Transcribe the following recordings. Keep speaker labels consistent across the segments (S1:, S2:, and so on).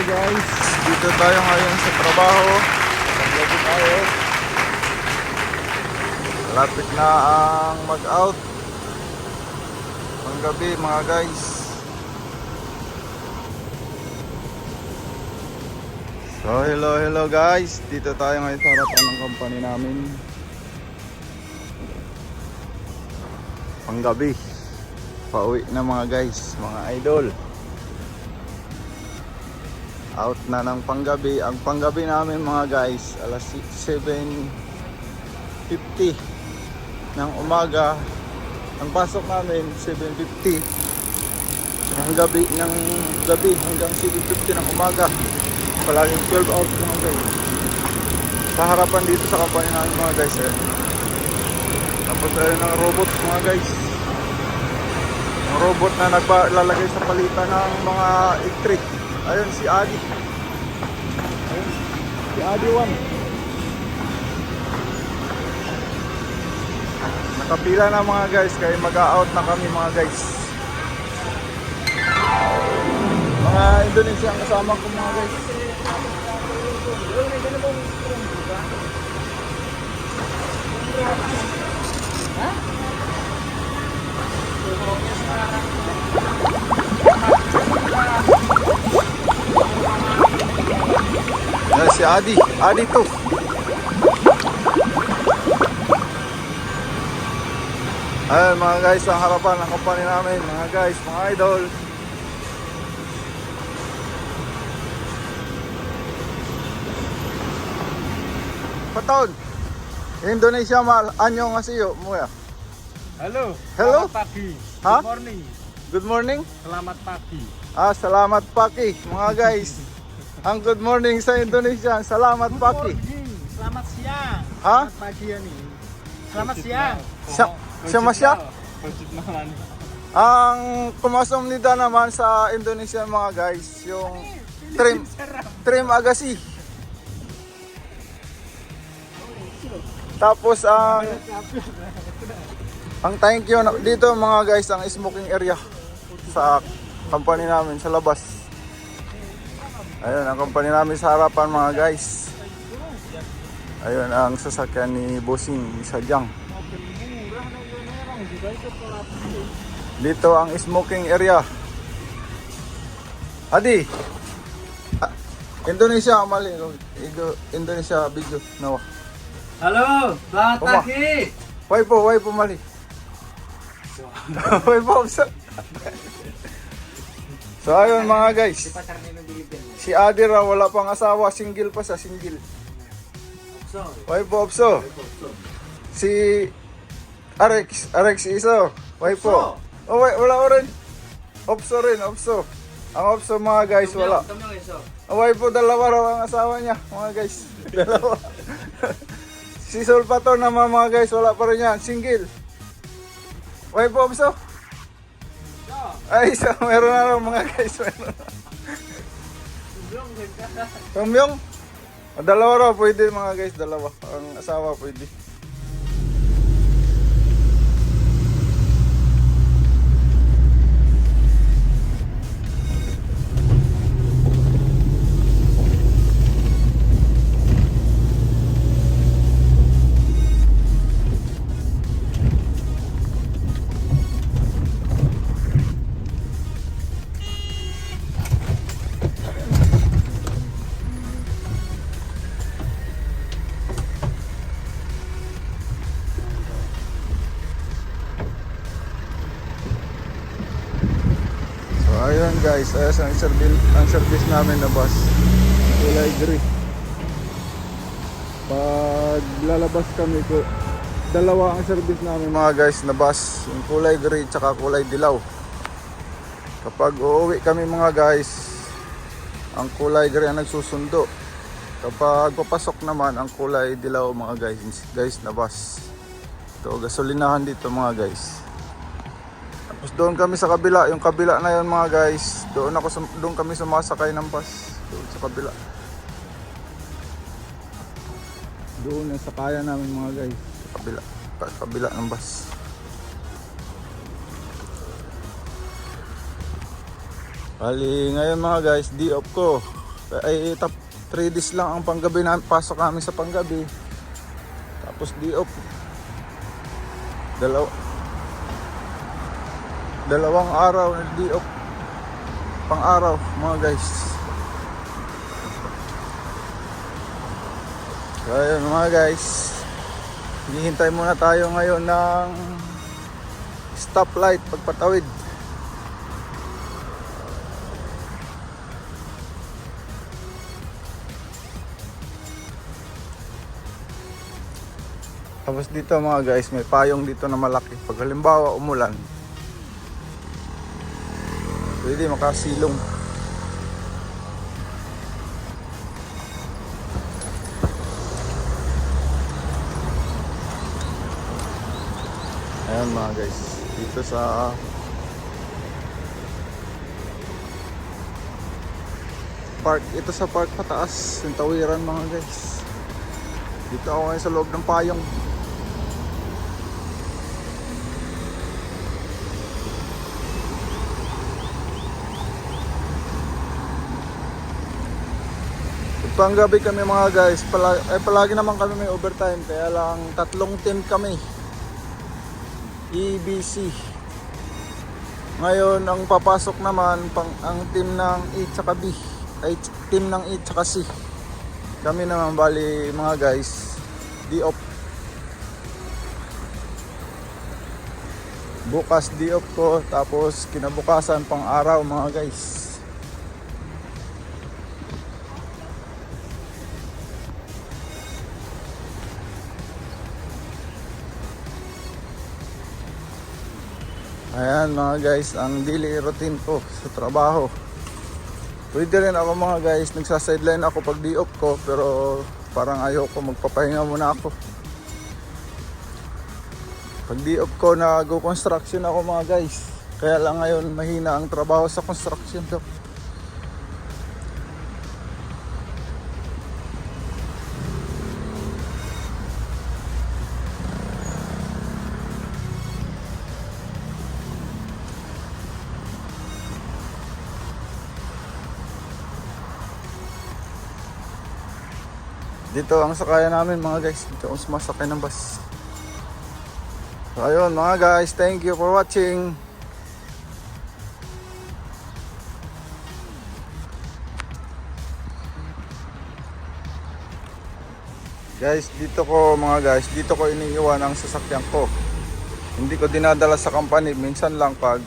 S1: guys, dito tayo ngayon sa trabaho. Paglabi tayo. Malapit na ang mag-out. Panggabi mga guys. So hello guys, dito tayo ngayon sa harapan ng company namin. Panggabi. Pauwi na mga guys, mga idol. Out na ng panggabi. Ang panggabi namin mga guys, alas 7:50 ng umaga. Ang pasok namin 7:50 ng gabi hanggang 7:50 ng umaga. Palaging 12 hours mga guys. Sa harapan dito sa company namin mga guys Tapos ayun ang robot mga guys. Ang robot na naglalagay sa palitan ng mga electric. Ayun si Adi. Ayun, si Adi 1. Nakapila na mga guys, kaya mag-out na kami mga guys. Mga Indonesia ang kasama ko mga guys. Ha? Si Adi 2. Ayun mga guys, ang harapan ng company namin, mga guys, mga idol. Patawad Indonesia mal, anyong ngasiyo mo ya.
S2: Halo.
S1: Hello.
S2: Selamat pagi.
S1: Ha?
S2: Good morning.
S1: Good morning.
S2: Selamat pagi.
S1: Salamat pagi mga guys. Ang good morning sa Indonesia, salamat pagi.
S2: Selamat siang.
S1: Ha?
S2: Selamat pagi ya nih. Selamat siang.
S1: Siya siya? Ang kumasom nida naman sa Indonesia mga guys, yung trim agasi. Tapos ang thank you dito mga guys, ang smoking area sa company namin sa labas. Ayun ang company namin sa harapan mga guys. Ayun ang sasakyan ni Bossing Sadyang. Dito ang smoking area. Adi. Indonesia mali. Indonesia video nawa.
S2: Halo, selamat pagi.
S1: Why po mali. Why po so ayun mga guys. Si Adi raw wala pang asawa, single pa sa single. Why po opso. Si Arex iso. Why po. Oh wait, wala rin. Opso rin, opso. Ang opso mga guys wala. Why po dalawa raw ang asawa niya, mga guys. Dalawa. Si Solpator naman mga guys, wala pa rin yan, single. Why po opso? Ay, so meron na lang mga guys. Tumyong? Dalawa raw, pwede mga guys, dalawa. Ang asawa pwede. Ayun guys, ang service namin na bus, kulay gray. Pag lalabas kami ko, dalawa ang service namin mga guys na bus, yung kulay gray tsaka kulay dilaw. Kapag uuwi kami mga guys, ang kulay gray ang nagsusundo. Kapag papasok naman ang kulay dilaw mga guys na bus. Ito gasolinahan dito mga guys. Tapos doon kami sa kabila, yung kabila na yun mga guys. Doon kami sumasakay ng bus. Doon sa kabila. Doon yung sakayan namin mga guys. Sa kabila ng bus. Bali, ngayon mga guys, day off ko. Ay, 3 days lang ang panggabi na pasok namin sa panggabi. Tapos di off. Dalawang araw na di off. Pang araw mga guys. So ayun mga guys. Hihintay muna tayo ngayon ng stoplight pagpatawid. Tapos dito mga guys, may payong dito na malaki. Pag halimbawa umulan, pwede makasilong. Ayan mga guys, dito sa park, ito sa park pataas, yung tawiran mga guys. Dito ako ngayon sa loob ng payong. Panggabi kami mga guys, palagi naman kami may overtime, kaya lang 3 team kami. EBC. Ngayon ang papasok naman ang team ng E tsaka B, ay team ng E tsaka C. Kami naman bali mga guys, D off. Bukas D off ko, tapos kinabukasan pang araw mga guys. Ayan mga guys, ang daily routine ko sa trabaho. Pwede rin ako mga guys, nagsa-sideline ako pag di off ko, pero parang ayoko, magpapahinga muna ako. Pag di off ko, nag-construction ako mga guys. Kaya lang ngayon mahina ang trabaho sa construction ko. Dito ang sakayan namin mga guys. Dito ang sumasakay ng bus. So ayun mga guys, thank you for watching. Guys, dito ko mga guys, dito ko iniiwan ang sasakyan ko. Hindi ko dinadala sa company. Minsan lang pag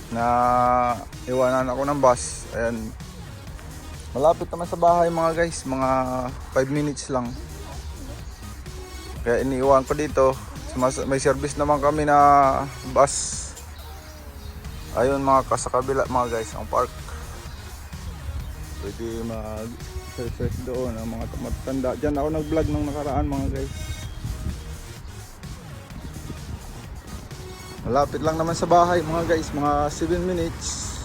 S1: na iwanan ako ng bus. Ayan. Malapit naman sa bahay mga guys, mga 5 minutes lang. Kaya iniiwan ko dito. May service naman kami na bus. Ayun mga kasakabila mga guys, ang park. Pwede mag-search doon ang mga matanda. Diyan ako nag-vlog nung nakaraan mga guys. Malapit lang naman sa bahay mga guys, mga 7 minutes.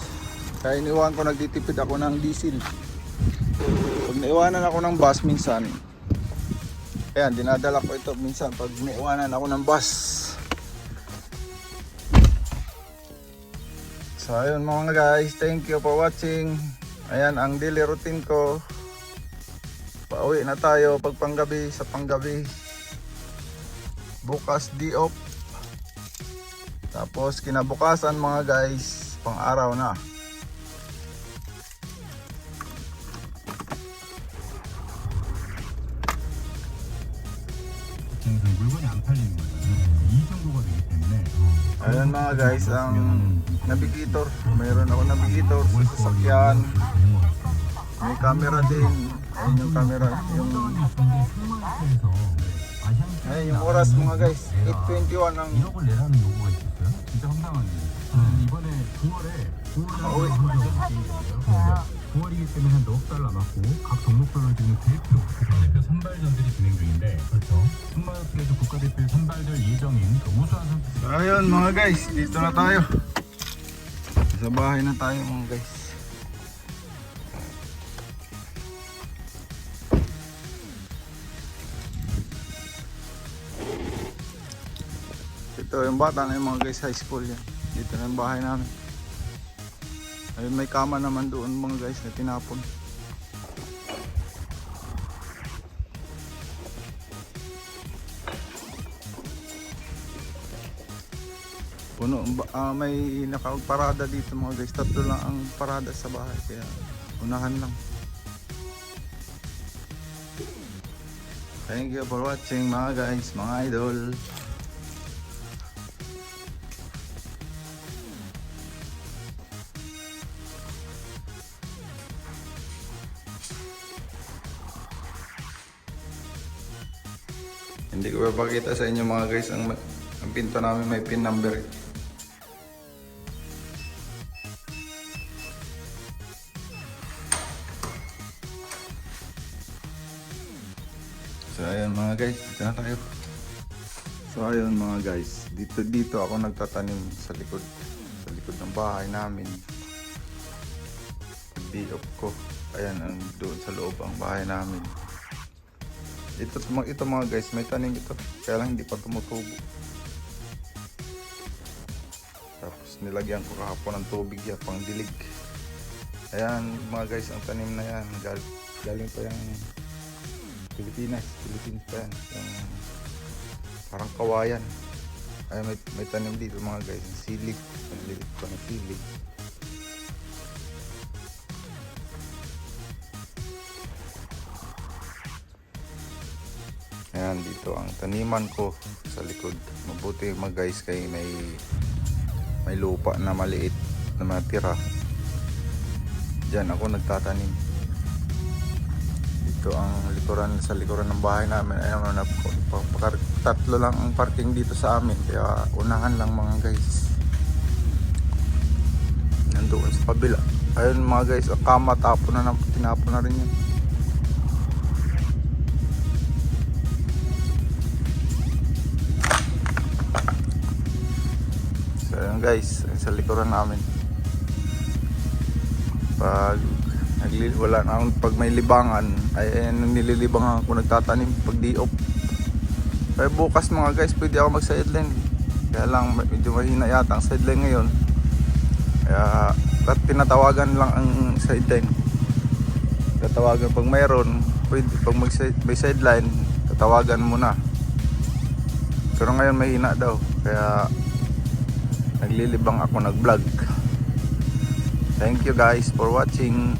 S1: Kaya iniwan ko, nagtitipid ako ng diesel. Pag naiwanan ako ng bus minsan, ayan, dinadala ko ito minsan pag naiwanan ako ng bus. So ayun mga guys, thank you for watching. Ayan ang daily routine ko. Pauwi na tayo pag panggabi, sa panggabi. Bukas D off. Tapos kinabukasan mga guys, pang araw na.
S3: 물건이 안 팔리는 거예요. 이 정도가 되기 때문에.
S1: Ayan mga guys, ang navigator. Mayroon ako navigator sa sasakyan. May camera din. Ayun yung camera. Ayun yung oras mga guys. 8:21 ang
S3: 1억을 내라는 요구가 있었어요. 진짜 황당한 일이에요. 이번에 9월에 9월에 9월이기 때문에 한 넉 달 남았고 각 종목별로 지금 대표 국가대표 선발전들이 진행 중인데 그렇죠. 승마협회에서 국가대표 선발될 예정인 그 우수한 선수들.
S1: ayun mga guys, dito na tayo. Sa bahay na tayo mga guys. Ito yung bata na yung mga guys, high school yan. Dito na yung bahay namin. Ayun, may kama naman doon mga guys na tinapon. Puno, may nakaparada dito mga guys. 3 lang ang parada sa bahay. Kaya unahan lang. Thank you for watching mga guys, mga idol. Hindi ko papakita sa inyo mga guys ang pinto namin may pin number. So ayun mga guys, dito na tayo. So ayun mga guys, dito ako nagtatanim sa likod ng bahay namin. Pag-di-off ko, ayan ang doon sa loob ang bahay namin. Ito mga guys, may tanim ito, kaya lang hindi pa tumutubo. Tapos nilagyan ko kahapon ng tubig yan, pang dilig. Ayan mga guys, ang tanim na yan, galing pa yung Philippines pa yan, yung parang kawayan. Ay may tanim dito mga guys, sili, nalilit pa ng sili. Ayan, dito ang taniman ko sa likod. Mabuti mga guys kay may lupa na maliit na matira. Diyan ako nagtatanim. Dito ang sa likuran ng bahay namin. Ayan, 3 lang ang parking dito sa amin. Kaya unahan lang mga guys. Nandoon sa kabila. Ayun mga guys, ang kama tinapon na rin yun. Ayan guys, sa likuran namin. Pag may libangan, ay nililibangan ako nagtatanim pag di-off. Kaya bukas mga guys, pwede ako mag-sideline. Kaya lang medyo mahina yata ang sideline ngayon. Kaya tinatawagan lang ang sideline. Tatawagan pag mayroon, pwede pag may sideline, tatawagan muna. Pero ngayon mahina daw. Kaya naglilibang ako nag-vlog. Thank you guys for watching.